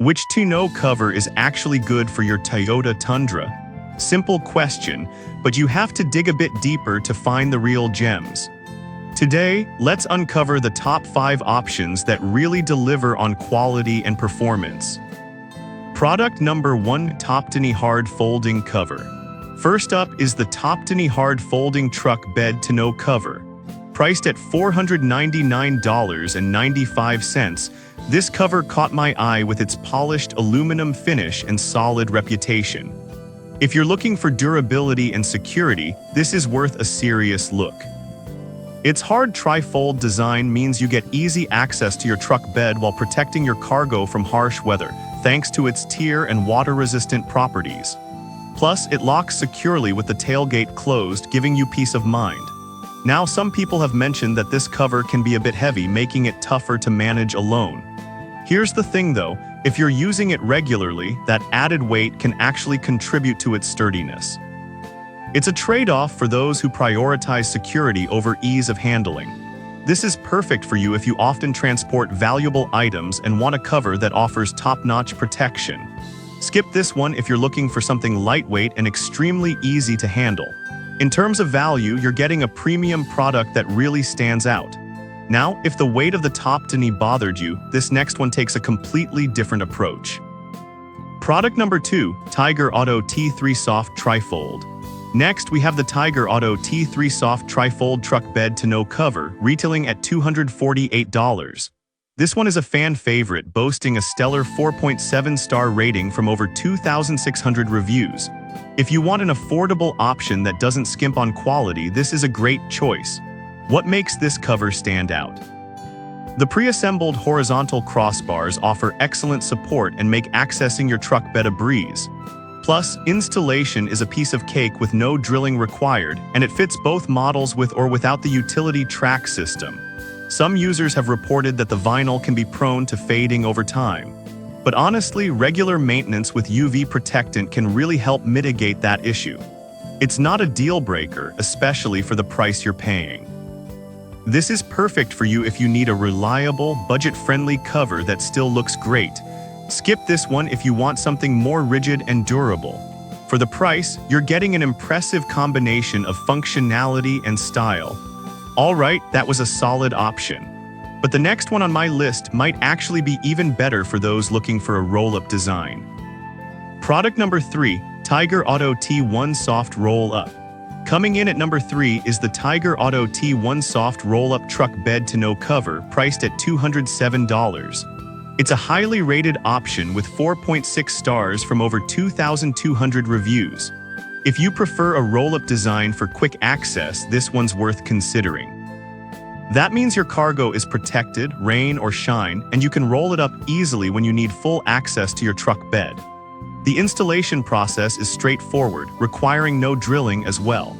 Which tonneau cover is actually good for your Toyota Tundra? Simple question, but you have to dig a bit deeper to find the real gems. Today, let's uncover the top 5 options that really deliver on quality and performance. Product number 1: Tonneau Hard Folding Cover. First up is the Tonneau Hard Folding Truck Bed Tonneau Cover. Priced at $499.95, this cover caught my eye with its polished aluminum finish and solid reputation. If you're looking for durability and security, this is worth a serious look. Its hard tri-fold design means you get easy access to your truck bed while protecting your cargo from harsh weather, thanks to its tear and water-resistant properties. Plus, it locks securely with the tailgate closed, giving you peace of mind. Now, some people have mentioned that this cover can be a bit heavy, making it tougher to manage alone. Here's the thing though, if you're using it regularly, that added weight can actually contribute to its sturdiness. It's a trade-off for those who prioritize security over ease of handling. This is perfect for you if you often transport valuable items and want a cover that offers top-notch protection. Skip this one if you're looking for something lightweight and extremely easy to handle. In terms of value, you're getting a premium product that really stands out. Now, if the weight of the Tonneau bothered you, this next one takes a completely different approach. Product number 2: Tiger Auto T3 Soft Trifold. Next, we have the Tiger Auto T3 Soft Trifold Truck Bed Tonneau Cover, retailing at $248. This one is a fan favorite, boasting a stellar 4.7-star rating from over 2,600 reviews. If you want an affordable option that doesn't skimp on quality, this is a great choice. What makes this cover stand out? The pre-assembled horizontal crossbars offer excellent support and make accessing your truck bed a breeze. Plus, installation is a piece of cake with no drilling required, and it fits both models with or without the utility track system. Some users have reported that the vinyl can be prone to fading over time. But honestly, regular maintenance with UV protectant can really help mitigate that issue. It's not a deal breaker, especially for the price you're paying. This is perfect for you if you need a reliable, budget-friendly cover that still looks great. Skip this one if you want something more rigid and durable. For the price, you're getting an impressive combination of functionality and style. Alright, that was a solid option. But the next one on my list might actually be even better for those looking for a roll-up design. Product number 3: Tiger Auto T1 Soft Roll-Up. Coming in at number 3 is the Tiger Auto T1 Soft Roll-Up Truck Bed Tonneau Cover, priced at $207. It's a highly rated option with 4.6 stars from over 2,200 reviews. If you prefer a roll-up design for quick access, this one's worth considering. That means your cargo is protected, rain or shine, and you can roll it up easily when you need full access to your truck bed. The installation process is straightforward, requiring no drilling as well.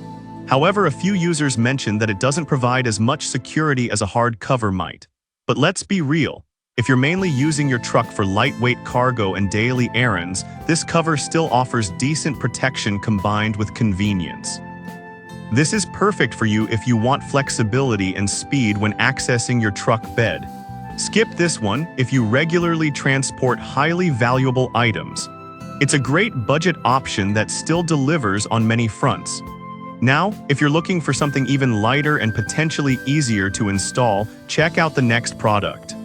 However, a few users mentioned that it doesn't provide as much security as a hard cover might. But let's be real. If you're mainly using your truck for lightweight cargo and daily errands, this cover still offers decent protection combined with convenience. This is perfect for you if you want flexibility and speed when accessing your truck bed. Skip this one if you regularly transport highly valuable items. It's a great budget option that still delivers on many fronts. Now, if you're looking for something even lighter and potentially easier to install, check out the next product.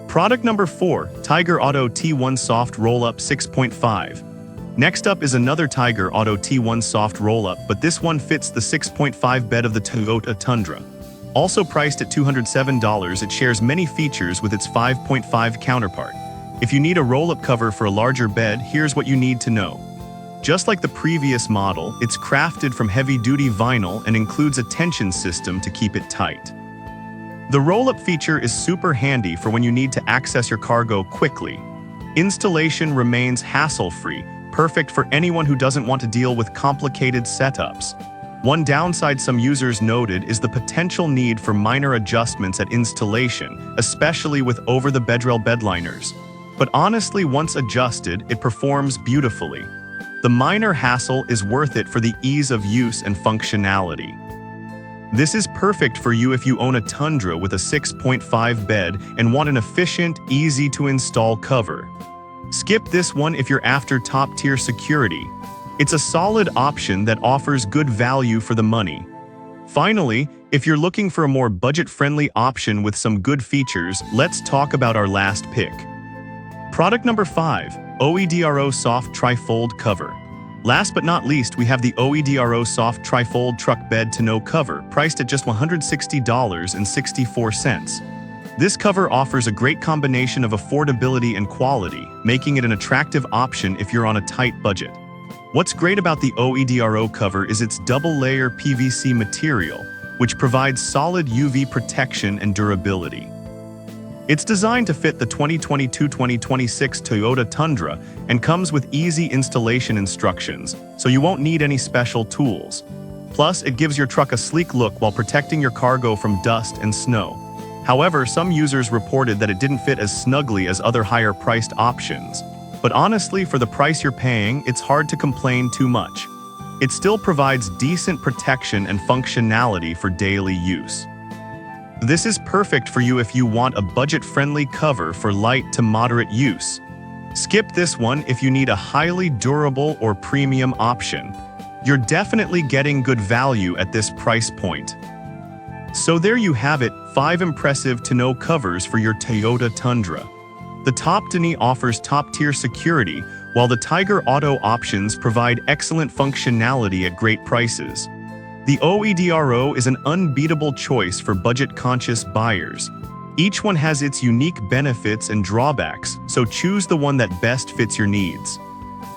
Product number 4: Tiger Auto T1 Soft Roll-Up 6.5. Next up is another Tiger Auto T1 Soft Roll-Up, but this one fits the 6.5 bed of the Toyota Tundra. Also priced at $207, it shares many features with its 5.5 counterpart. If you need a roll-up cover for a larger bed, here's what you need to know. Just like the previous model, it's crafted from heavy-duty vinyl and includes a tension system to keep it tight. The roll-up feature is super handy for when you need to access your cargo quickly. Installation remains hassle-free, perfect for anyone who doesn't want to deal with complicated setups. One downside some users noted is the potential need for minor adjustments at installation, especially with over-the-bedrail bedliners. But honestly, once adjusted, it performs beautifully. The minor hassle is worth it for the ease of use and functionality. This is perfect for you if you own a Tundra with a 6.5 bed and want an efficient, easy-to-install cover. Skip this one if you're after top-tier security. It's a solid option that offers good value for the money. Finally, if you're looking for a more budget-friendly option with some good features, let's talk about our last pick. Product number 5, OEDRO Soft Trifold Cover. Last but not least, we have the OEDRO Soft Trifold Truck Bed Tonneau Cover, priced at just $160.64. This cover offers a great combination of affordability and quality, making it an attractive option if you're on a tight budget. What's great about the OEDRO cover is its double-layer PVC material, which provides solid UV protection and durability. It's designed to fit the 2022-2026 Toyota Tundra and comes with easy installation instructions, so you won't need any special tools. Plus, it gives your truck a sleek look while protecting your cargo from dust and snow. However, some users reported that it didn't fit as snugly as other higher-priced options. But honestly, for the price you're paying, it's hard to complain too much. It still provides decent protection and functionality for daily use. This is perfect for you if you want a budget-friendly cover for light to moderate use. Skip this one if you need a highly durable or premium option. You're definitely getting good value at this price point. So there you have it, 5 impressive tonneau covers for your Toyota Tundra. The Top Tonneau offers top-tier security, while the Tiger Auto options provide excellent functionality at great prices. The OEDRO is an unbeatable choice for budget-conscious buyers. Each one has its unique benefits and drawbacks, so choose the one that best fits your needs.